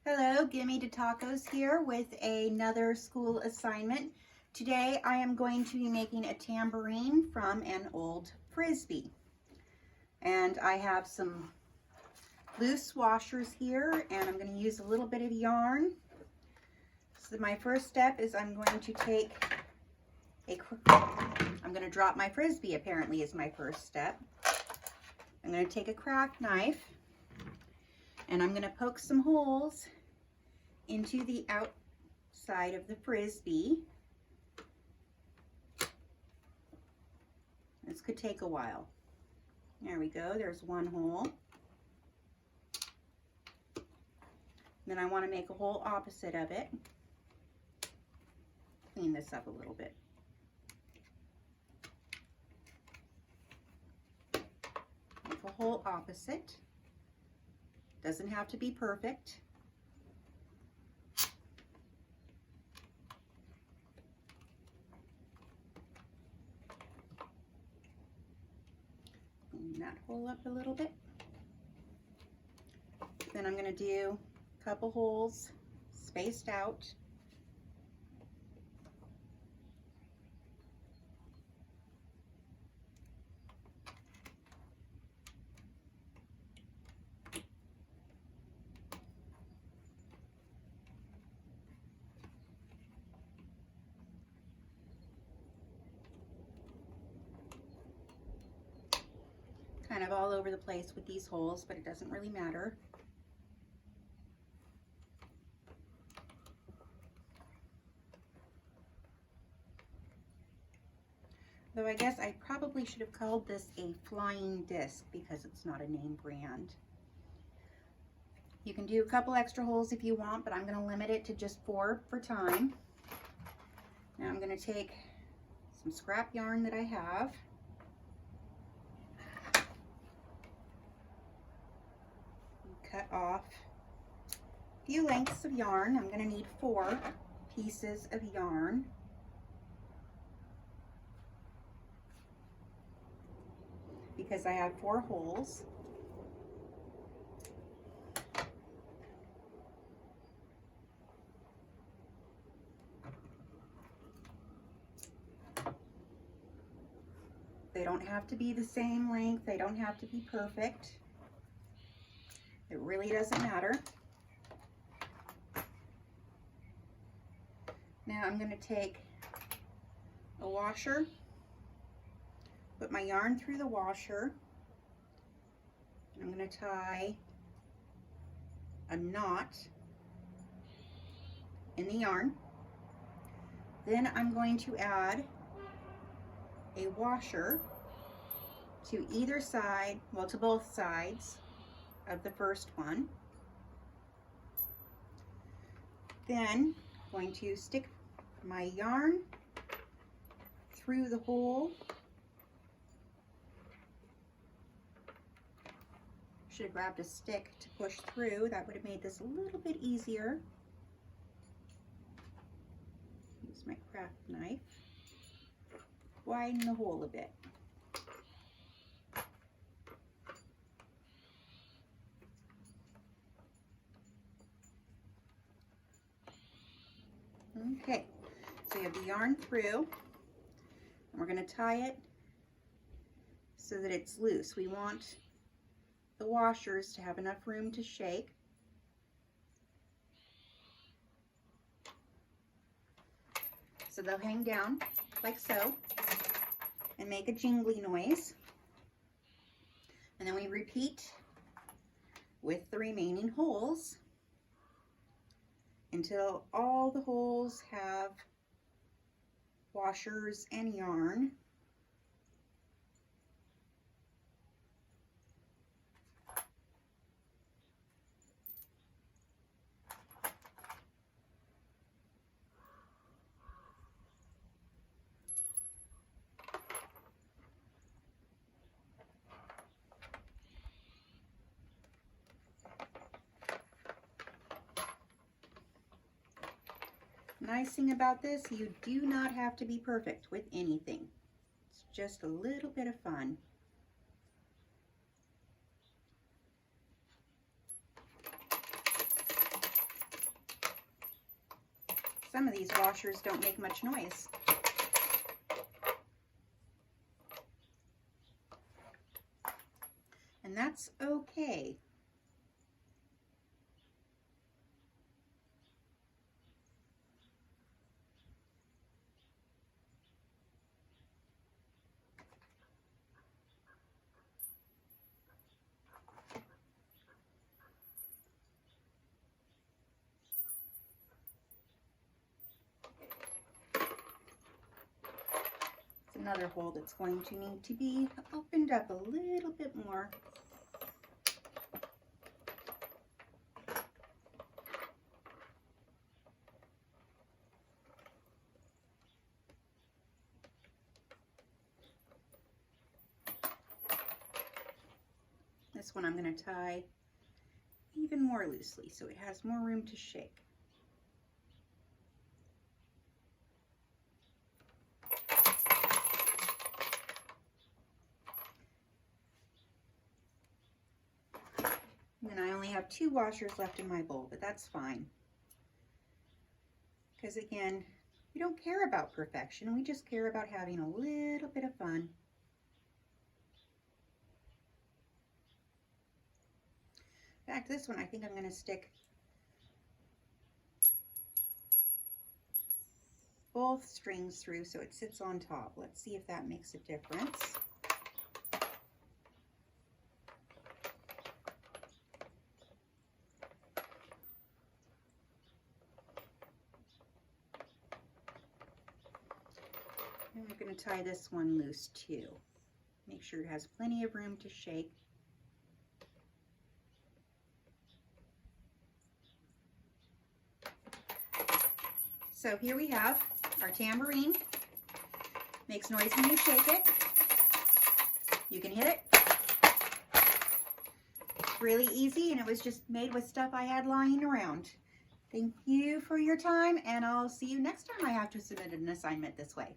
Hello, Gimme to Tacos here with another school assignment. Today I am going to be making a tambourine from an old Frisbee. And I have some loose washers here and I'm going to use a little bit of yarn. So my first step is I'm going to take I'm going to drop my Frisbee apparently is my first step. I'm going to take a craft knife and I'm going to poke some holes into the outside of the Frisbee. This could take a while. There we go, there's one hole. Then I want to make a hole opposite of it. Clean this up a little bit. Make a hole opposite. Doesn't have to be perfect. Clean that hole up a little bit. Then I'm going to do a couple holes spaced out. Kind of all over the place with these holes, but it doesn't really matter. Though I guess I probably should have called this a flying disc because it's not a name brand. You can do a couple extra holes if you want, but I'm going to limit it to just 4 for time. Now I'm going to take some scrap yarn that I have. Cut off a few lengths of yarn. I'm going to need 4 pieces of yarn. Because I have 4 holes. They don't have to be the same length. They don't have to be perfect. It really doesn't matter. Now I'm going to take a washer, put my yarn through the washer, and I'm going to tie a knot in the yarn. Then I'm going to add a washer to either side, well, to both sides of the first one. Then I'm going to stick my yarn through the hole. Should have grabbed a stick to push through. That would have made this a little bit easier. Use my craft knife. Widen the hole a bit. Okay, so you have the yarn through, and we're going to tie it so that it's loose. We want the washers to have enough room to shake. So they'll hang down like so and make a jingly noise. And then we repeat with the remaining holes until all the holes have washers and yarn. Nice thing about this, you do not have to be perfect with anything. It's just a little bit of fun. some of these washers don't make much noise. And that's okay. Another hole that's going to need to be opened up a little bit more. This one I'm going to tie even more loosely so it has more room to shake. And then I only have 2 washers left in my bowl, but that's fine. Because again, we don't care about perfection, we just care about having a little bit of fun. In fact, this one I think I'm going to stick both strings through so it sits on top. Let's see if that makes a difference. And we're going to tie this one loose too. Make sure it has plenty of room to shake. So here we have our tambourine. Makes noise when you shake it. You can hit it. It's really easy, and it was just made with stuff I had lying around. Thank you for your time, and I'll see you next time I have to submit an assignment this way.